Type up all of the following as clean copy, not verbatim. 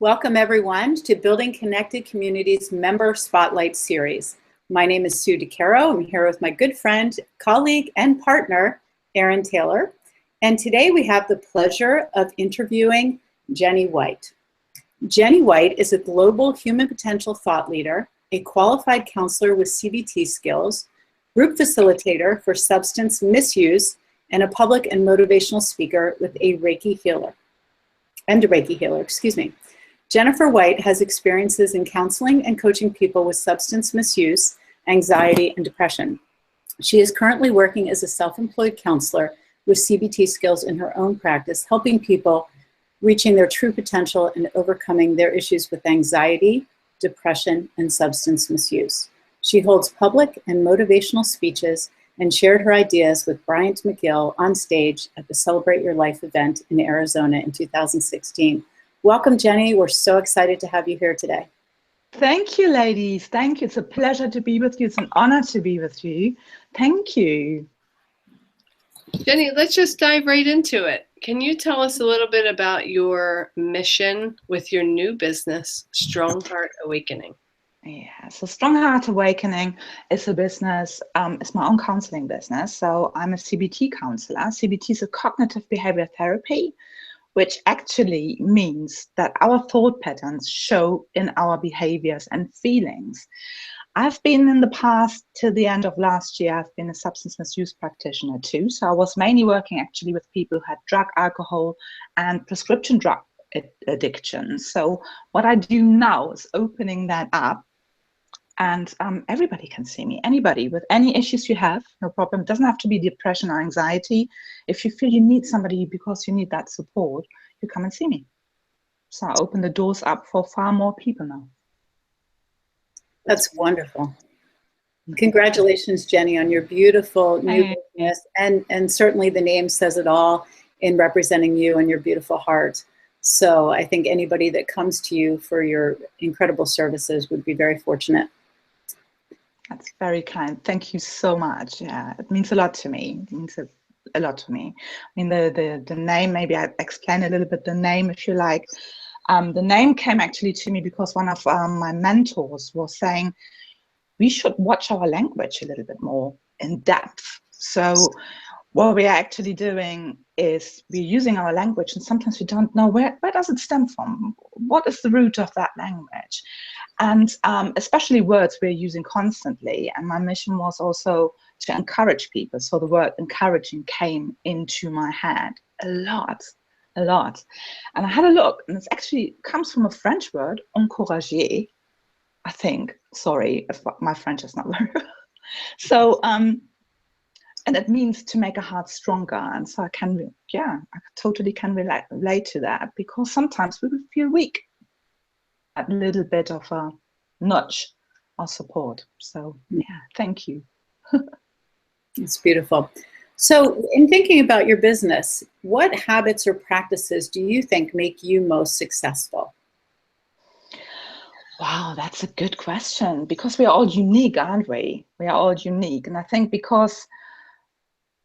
Welcome everyone to Building Connected Communities Member Spotlight Series. My name is Sue DeCaro. I'm here with my good friend, colleague, and partner, Erin Taylor. And today we have the pleasure of interviewing Jenny White. Jenny White is a global human potential thought leader, a qualified counselor with CBT skills, group facilitator for substance misuse, and a public and motivational speaker with a Reiki healer. Jennifer White has experiences in counseling and coaching people with substance misuse, anxiety, and depression. She is currently working as a self-employed counselor with CBT skills in her own practice, helping people reaching their true potential and overcoming their issues with anxiety, depression, and substance misuse. She holds public and motivational speeches and shared her ideas with Bryant McGill on stage at the Celebrate Your Life event in Arizona in 2016. Welcome, Jenny. We're so excited to have you here today. Thank you, ladies. Thank you. It's a pleasure to be with you. It's an honor to be with you. Thank you. Jenny, let's just dive right into it. Can you tell us a little bit about your mission with your new business, Strong Heart Awakening? Yeah, so Strong Heart Awakening is a business, it's my own counseling business. So I'm a CBT counselor. CBT is a cognitive behavior therapy, which actually means that our thought patterns show in our behaviors and feelings. I've been in the past, till the end of last year, I've been a substance misuse practitioner too. So I was mainly working actually with people who had drug, alcohol, and prescription drug addiction. So what I do now is opening that up, and everybody can see me. Anybody with any issues you have, no problem. It doesn't have to be depression or anxiety. If you feel you need somebody because you need that support, you come and see me. So I open the doors up for far more people now. That's wonderful. Congratulations, Jenny, on your beautiful new business. And certainly the name says it all in representing you and your beautiful heart. So I think anybody that comes to you for your incredible services would be very fortunate. That's very kind. Thank you so much. Yeah, it means a lot to me. It means a lot to me. I mean, the name, maybe I explain a little bit the name if you like. The name came actually to me because one of my mentors was saying, we should watch our language a little bit more in depth. So what we're actually doing is we're using our language, and sometimes we don't know where does it stem from? What is the root of that language? And especially words we're using constantly. And my mission was also to encourage people. So the word encouraging came into my head a lot. And I had a look, and it actually comes from a French word, encourager, I think. Sorry if my French is not very well. So, and it means to make a heart stronger. And so I totally can relate to that, because sometimes we will feel weak. A little bit of a nudge or support. So yeah, thank you. It's beautiful. So in thinking about your business, what habits or practices do you think make you most successful? Wow, that's a good question, because we are all unique, aren't we? We are all unique. And I think because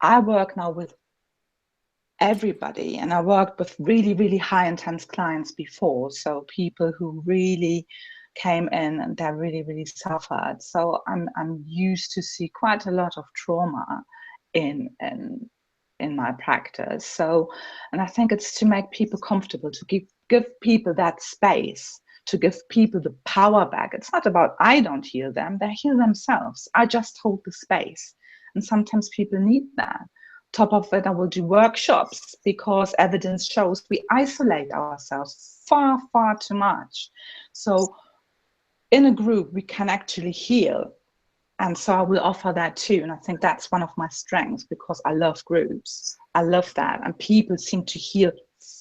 I work now with everybody, and I worked with really, really high intense clients before. So people who really came in and they really, really suffered. So I'm used to see quite a lot of trauma in my practice. So, and I think it's to make people comfortable, to give people that space, to give people the power back. It's not about I don't heal them, they heal themselves. I just hold the space. And sometimes people need that. Top of it, I will do workshops, because evidence shows we isolate ourselves far, far too much. So in a group, we can actually heal. And so I will offer that too. And I think that's one of my strengths, because I love groups. I love that. And people seem to heal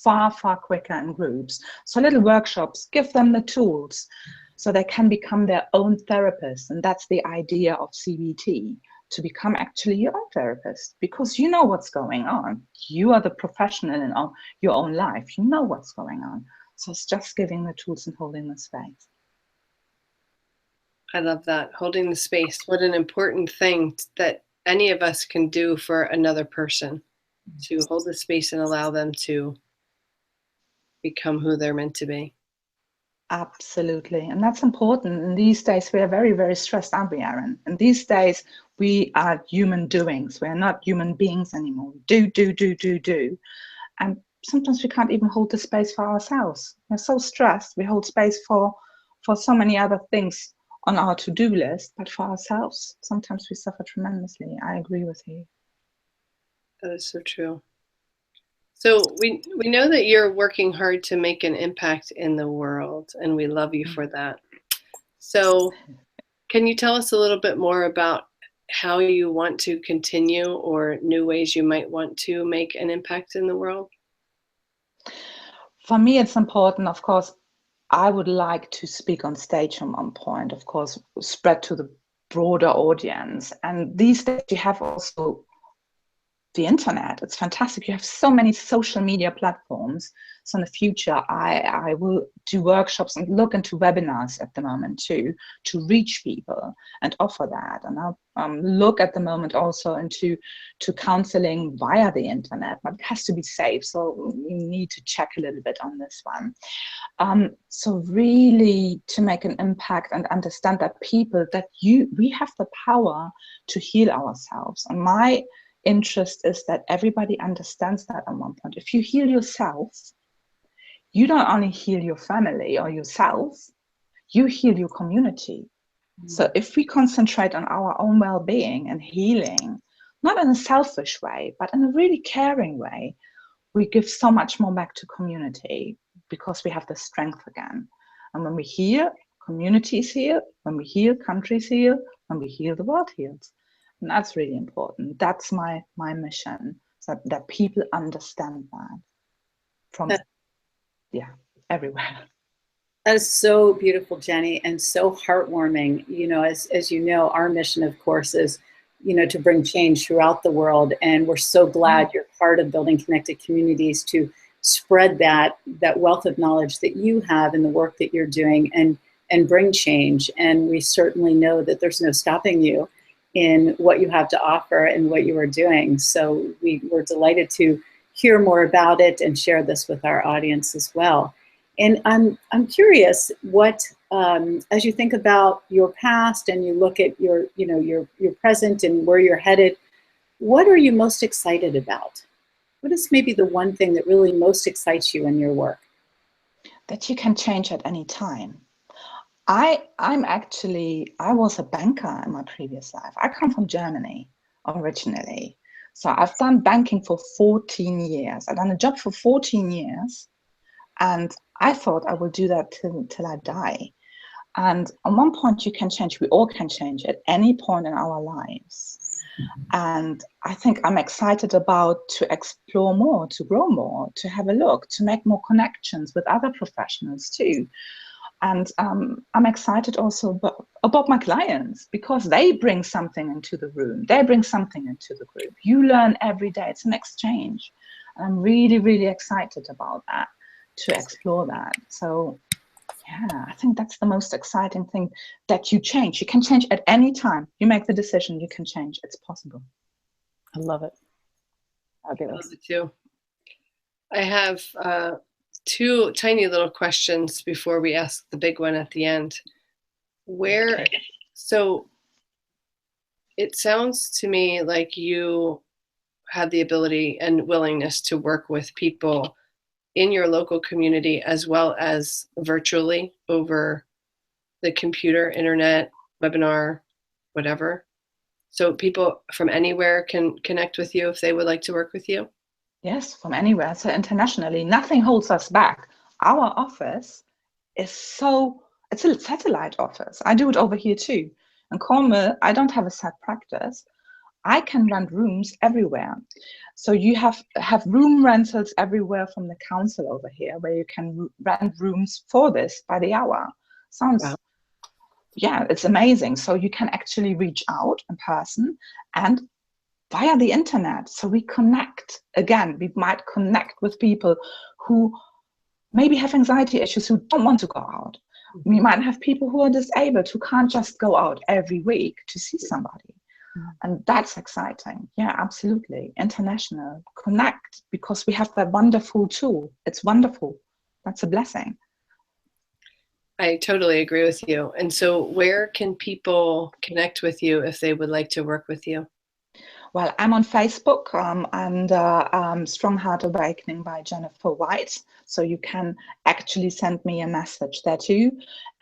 far, far quicker in groups. So little workshops, give them the tools so they can become their own therapist. And that's the idea of CBT. To become actually your own therapist, because you know what's going on. You are the professional in your own life. You know what's going on. So it's just giving the tools and holding the space. I love that. Holding the space. What an important thing that any of us can do for another person, to hold the space and allow them to become who they're meant to be. Absolutely. And that's important. In these days, we are very, very stressed, aren't we, Erin? In these days, we are human doings. We are not human beings anymore. Do. And sometimes we can't even hold the space for ourselves. We're so stressed. We hold space for so many other things on our to-do list, but for ourselves, sometimes we suffer tremendously. I agree with you. That is so true. So we know that you're working hard to make an impact in the world, and we love you for that. So can you tell us a little bit more about how you want to continue, or new ways you might want to make an impact in the world? For me, it's important, of course. I would like to speak on stage at one point, of course, spread to the broader audience. And these days you have also the internet. It's fantastic. You have so many social media platforms. So in the future, I will do workshops and look into webinars at the moment too, to reach people and offer that. And I'll look at the moment also into counseling via the internet, but it has to be safe. So we need to check a little bit on this one. So really to make an impact and understand that people, that we have the power to heal ourselves. And my interest is that everybody understands that at one point. If you heal yourself, you don't only heal your family or yourself, you heal your community. So if we concentrate on our own well-being and healing, not in a selfish way, but in a really caring way, we give so much more back to community because we have the strength again. And when we heal, communities heal. When we heal, countries heal. When we heal, the world heals. And that's really important. That's my mission, so that people understand that from everywhere. That is so beautiful, Jenny, and so heartwarming. You know, as you know, our mission, of course, is, you know, to bring change throughout the world. And we're so glad you're part of Building Connected Communities to spread that wealth of knowledge that you have in the work that you're doing and bring change. And we certainly know that there's no stopping you in what you have to offer and what you are doing. So we're delighted to hear more about it and share this with our audience as well. And I'm curious, what as you think about your past and you look at your present and where you're headed, what are you most excited about? What is maybe the one thing that really most excites you in your work? That you can change at any time. I was a banker in my previous life. I come from Germany originally. So I've done banking for 14 years. I've done a job for 14 years. And I thought I will do that till I die. And at one point you can change. We all can change at any point in our lives. And I think I'm excited about to explore more, to grow more, to have a look, to make more connections with other professionals too. And I'm excited also about my clients, because they bring something into the room. They bring something into the group. You learn every day. It's an exchange. And I'm really, really excited about that, to explore that. So yeah, I think that's the most exciting thing, that you change. You can change at any time. You make the decision, you can change. It's possible. I love it. I love it too. I have two tiny little questions before we ask the big one at the end. So it sounds to me like you have the ability and willingness to work with people in your local community as well as virtually over the computer, internet, webinar, whatever. So people from anywhere can connect with you if they would like to work with you? Yes, from anywhere. So internationally, nothing holds us back. Our office is it's a satellite office. I do it over here too. In Cornwall, I don't have a set practice. I can rent rooms everywhere. So you have room rentals everywhere from the council over here, where you can rent rooms for this by the hour. Wow. Yeah, it's amazing. So you can actually reach out in person and via the internet. So we connect. Again, we might connect with people who maybe have anxiety issues, who don't want to go out. We might have people who are disabled, who can't just go out every week to see somebody. And that's exciting. Yeah, absolutely. International, connect, because we have that wonderful tool. It's wonderful. That's a blessing. I totally agree with you. And so where can people connect with you if they would like to work with you? Well, I'm on Facebook and Strong Heart Awakening by Jennifer White. So you can actually send me a message there too.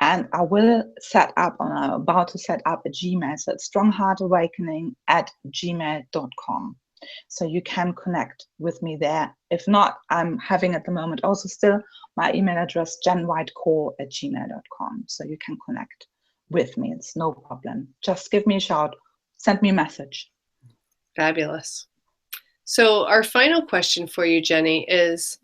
And I will set up, I'm about to set up a Gmail. So it's strongheartawakening@gmail.com. So you can connect with me there. If not, I'm having at the moment also still my email address, jenwhitecore@gmail.com. So you can connect with me. It's no problem. Just give me a shout, send me a message. Fabulous. So our final question for you, Jenny, is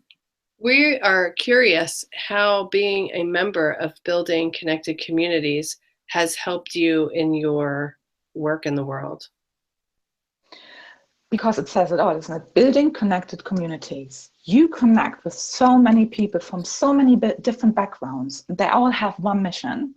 we are curious how being a member of Building Connected Communities has helped you in your work in the world. Because it says it all, isn't it? Building connected communities. You connect with so many people from so many different backgrounds. They all have one mission: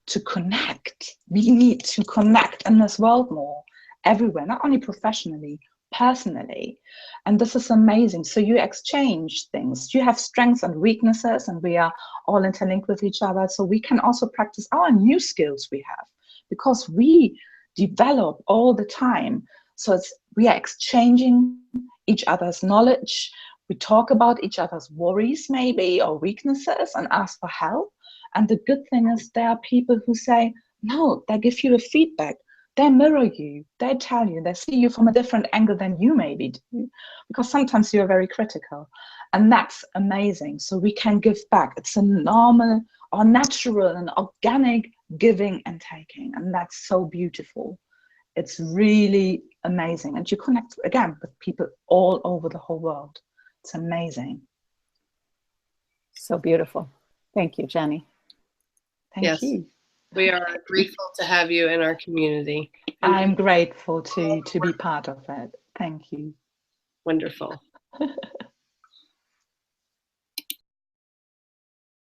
to connect. We need to connect in this world more, everywhere, not only professionally, personally. And this is amazing. So you exchange things. You have strengths and weaknesses, and we are all interlinked with each other. So we can also practice our new skills we have, because we develop all the time. So we are exchanging each other's knowledge. We talk about each other's worries maybe, or weaknesses, and ask for help. And the good thing is there are people who say, no, they give you a feedback. They mirror you. They tell you. They see you from a different angle than you maybe do. Because sometimes you're very critical. And that's amazing. So we can give back. It's a normal or natural and organic giving and taking. And that's so beautiful. It's really amazing. And you connect, again, with people all over the whole world. It's amazing. So beautiful. Thank you, Jenny. Thank you. We are grateful to have you in our community. I'm grateful to be part of it. Thank you. Wonderful.